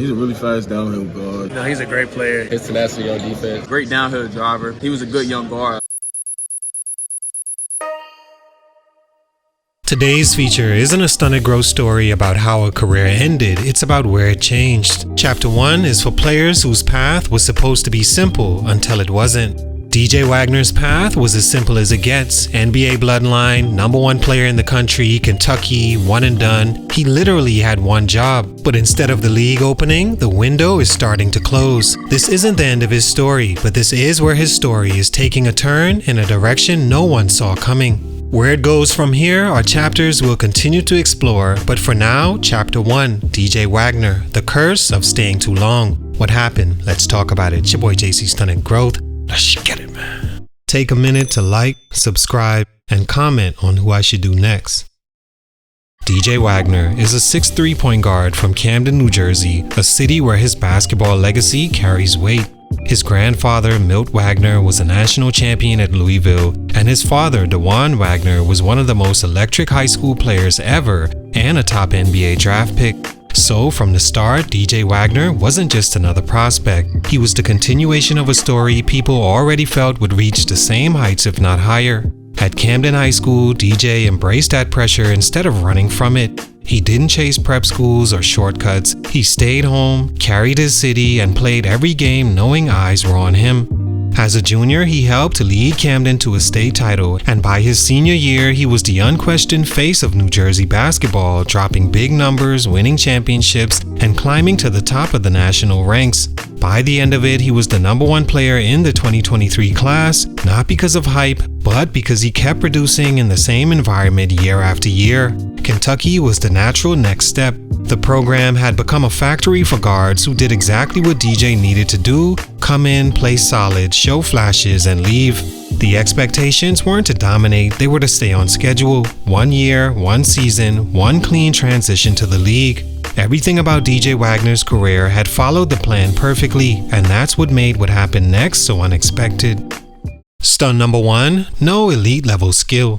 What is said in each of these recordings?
He's a really fast downhill guard. No, he's a great player. His tenacity on defense. Great downhill driver. He was a good young guard. Today's feature isn't a Stunted Growth story about how a career ended, it's about where it changed. Chapter 1 is for players whose path was supposed to be simple until it wasn't. DJ Wagner's path was as simple as it gets. NBA bloodline, #1 player in the country, Kentucky, one and done. He literally had one job. But instead of the league opening, the window is starting to close. This isn't the end of his story, but this is where his story is taking a turn in a direction no one saw coming. Where it goes from here are chapters we'll continue to explore, but for now, Chapter 1, DJ Wagner, the curse of staying too long. What happened? Let's talk about it. It's your boy JC Stunted Growth. Let's get it, man. Take a minute to like, subscribe, and comment on who I should do next. DJ Wagner is a 6'3" point guard from Camden, New Jersey, a city where his basketball legacy carries weight. His grandfather, Milt Wagner, was a national champion at Louisville, and his father, DeJuan Wagner, was one of the most electric high school players ever and a top NBA draft pick. So from the start, DJ Wagner wasn't just another prospect. He was the continuation of a story people already felt would reach the same heights if not higher. At Camden High School, DJ embraced that pressure instead of running from it. He didn't chase prep schools or shortcuts. He stayed home, carried his city, and played every game knowing eyes were on him. As a junior, he helped lead Camden to a state title, and by his senior year, he was the unquestioned face of New Jersey basketball, dropping big numbers, winning championships, and climbing to the top of the national ranks. By the end of it, he was the #1 player in the 2023 class, not because of hype, but because he kept producing in the same environment year after year. Kentucky was the natural next step. The program had become a factory for guards who did exactly what DJ needed to do: come in, play solid, show flashes, and leave. The expectations weren't to dominate, they were to stay on schedule. 1 year, 1 season, 1 clean transition to the league. Everything about DJ Wagner's career had followed the plan perfectly, and that's what made what happened next so unexpected. Stunt number 1, no elite level skill.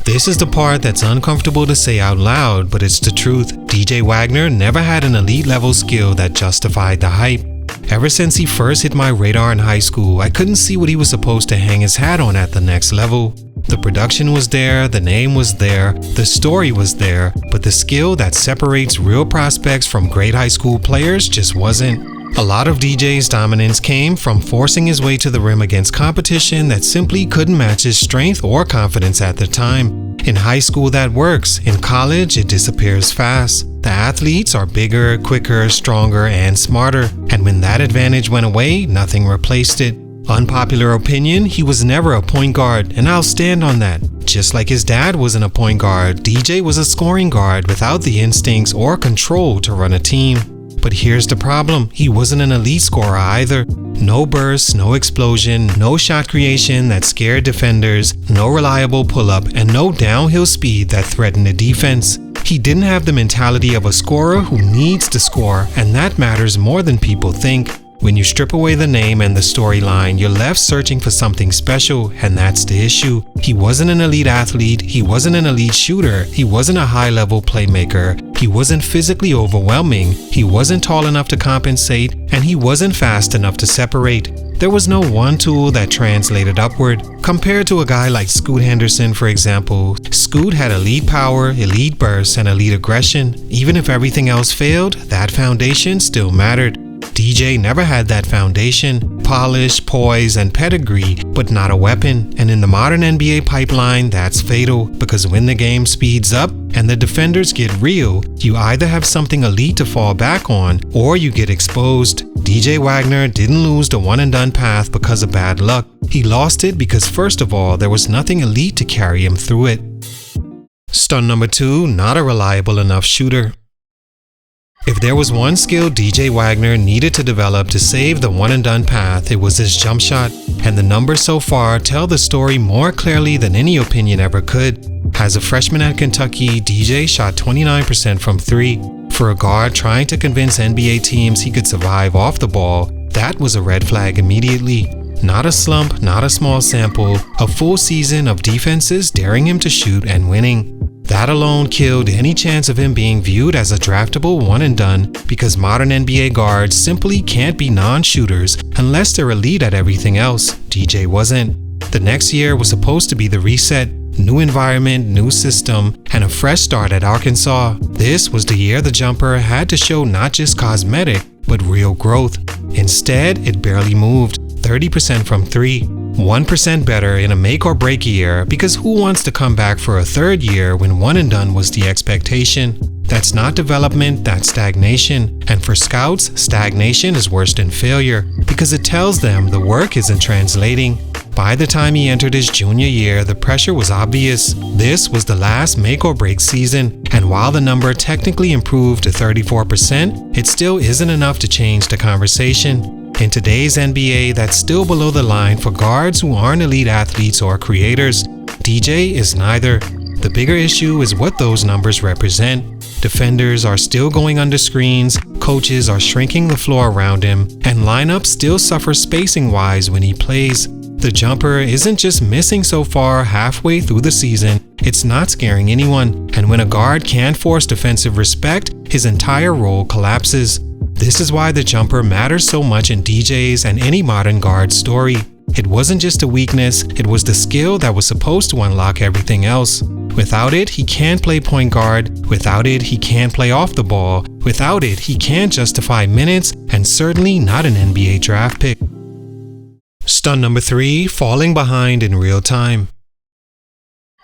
This is the part that's uncomfortable to say out loud, but it's the truth. DJ Wagner never had an elite level skill that justified the hype. Ever since he first hit my radar in high school, I couldn't see what he was supposed to hang his hat on at the next level. The production was there, the name was there, the story was there, but the skill that separates real prospects from great high school players just wasn't. A lot of DJ's dominance came from forcing his way to the rim against competition that simply couldn't match his strength or confidence at the time. In high school that works, in college it disappears fast. The athletes are bigger, quicker, stronger, and smarter, and when that advantage went away, nothing replaced it. Unpopular opinion, he was never a point guard, and I'll stand on that. Just like his dad wasn't a point guard, DJ was a scoring guard without the instincts or control to run a team. But here's the problem, he wasn't an elite scorer either. No bursts, no explosion, no shot creation that scared defenders, no reliable pull-up, and no downhill speed that threatened the defense. He didn't have the mentality of a scorer who needs to score, and that matters more than people think. When you strip away the name and the storyline, you're left searching for something special, and that's the issue. He wasn't an elite athlete, he wasn't an elite shooter, he wasn't a high-level playmaker, he wasn't physically overwhelming, he wasn't tall enough to compensate, and he wasn't fast enough to separate. There was no one tool that translated upward. Compared to a guy like Scoot Henderson, for example, Scoot had elite power, elite burst, and elite aggression. Even if everything else failed, that foundation still mattered. DJ never had that foundation, polish, poise, and pedigree, but not a weapon. And in the modern NBA pipeline, that's fatal, because when the game speeds up and the defenders get real, you either have something elite to fall back on, or you get exposed. DJ Wagner didn't lose the one-and-done path because of bad luck. He lost it because, first of all, there was nothing elite to carry him through it. Stunt number 2, not a reliable enough shooter. If there was one skill DJ Wagner needed to develop to save the one-and-done path, it was his jump shot, and the numbers so far tell the story more clearly than any opinion ever could. As a freshman at Kentucky, DJ shot 29% from 3. For a guard trying to convince NBA teams he could survive off the ball, that was a red flag immediately. Not a slump, not a small sample, a full season of defenses daring him to shoot and winning. That alone killed any chance of him being viewed as a draftable one and done because modern NBA guards simply can't be non-shooters unless they're elite at everything else. DJ wasn't. The next year was supposed to be the reset, new environment, new system, and a fresh start at Arkansas. This was the year the jumper had to show not just cosmetic, but real growth. Instead, it barely moved, 30% from 3. 1% better in a make or break year because who wants to come back for a third year when one and done was the expectation? That's not development, that's stagnation. And for scouts, stagnation is worse than failure because it tells them the work isn't translating. By the time he entered his junior year, the pressure was obvious. This was the last make or break season, and while the number technically improved to 34%, it still isn't enough to change the conversation. In today's NBA, that's still below the line for guards who aren't elite athletes or creators. DJ is neither. The bigger issue is what those numbers represent. Defenders are still going under screens, coaches are shrinking the floor around him, and lineups still suffer spacing-wise when he plays. The jumper isn't just missing so far halfway through the season, it's not scaring anyone, and when a guard can't force defensive respect, his entire role collapses. This is why the jumper matters so much in DJ's and any modern guard's story. It wasn't just a weakness, it was the skill that was supposed to unlock everything else. Without it, he can't play point guard. Without it, he can't play off the ball. Without it, he can't justify minutes, and certainly not an NBA draft pick. Stunt number 3, falling behind in real time.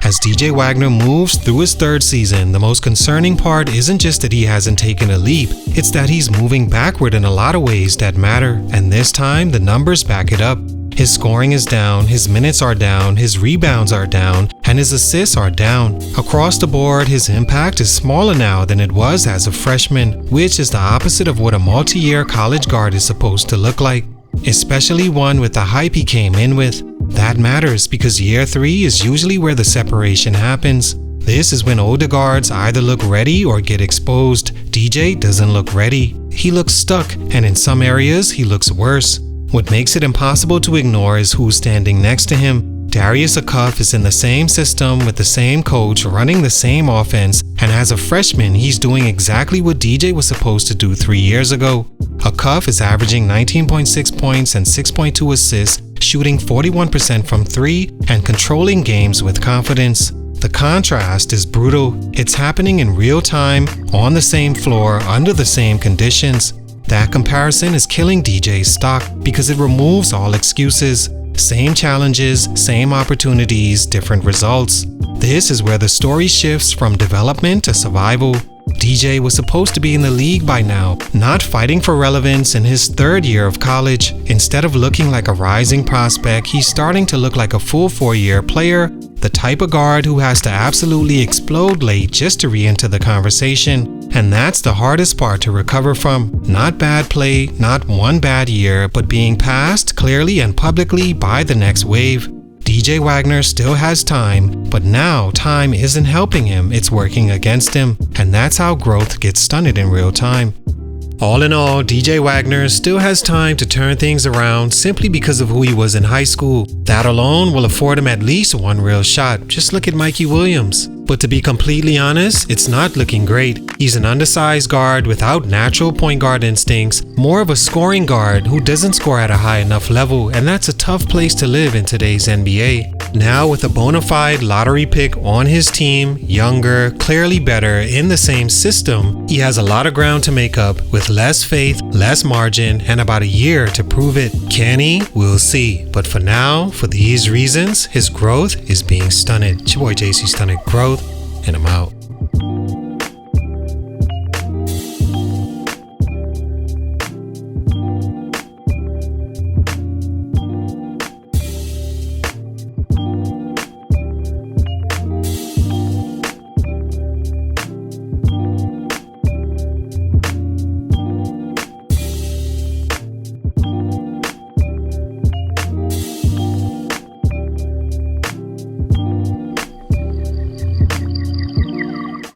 As DJ Wagner moves through his third season, the most concerning part isn't just that he hasn't taken a leap, it's that he's moving backward in a lot of ways that matter, and this time the numbers back it up. His scoring is down, his minutes are down, his rebounds are down, and his assists are down. Across the board, his impact is smaller now than it was as a freshman, which is the opposite of what a multi-year college guard is supposed to look like, especially one with the hype he came in with. That matters because year 3 is usually where the separation happens. This is when older guards either look ready or get exposed. DJ doesn't look ready. He looks stuck, and in some areas he looks worse. What makes it impossible to ignore is who's standing next to him. Darius Akuf is in the same system with the same coach running the same offense, and as a freshman he's doing exactly what DJ was supposed to do 3 years ago. Akuf is averaging 19.6 points and 6.2 assists, shooting 41% from 3 and controlling games with confidence. The contrast is brutal. It's happening in real time, on the same floor, under the same conditions. That comparison is killing DJ's stock because it removes all excuses. Same challenges, same opportunities, different results. This is where the story shifts from development to survival. DJ was supposed to be in the league by now, not fighting for relevance in his third year of college. Instead of looking like a rising prospect, he's starting to look like a full 4-year player, the type of guard who has to absolutely explode late just to re-enter the conversation. And that's the hardest part to recover from. Not bad play, not one bad year, but being passed clearly and publicly by the next wave. DJ Wagner still has time, but now time isn't helping him, it's working against him, and that's how growth gets stunted in real time. All in all, DJ Wagner still has time to turn things around simply because of who he was in high school. That alone will afford him at least one real shot. Just look at Mikey Williams. But to be completely honest, it's not looking great. He's an undersized guard without natural point guard instincts, more of a scoring guard who doesn't score at a high enough level, and that's a tough place to live in today's NBA. Now with a bona fide lottery pick on his team, younger, clearly better, in the same system, he has a lot of ground to make up with less faith, less margin, and about a year to prove it. Can he? We'll see. But for now, for these reasons, his growth is being stunted. It's your boy JC Stunted Growth, and I'm out.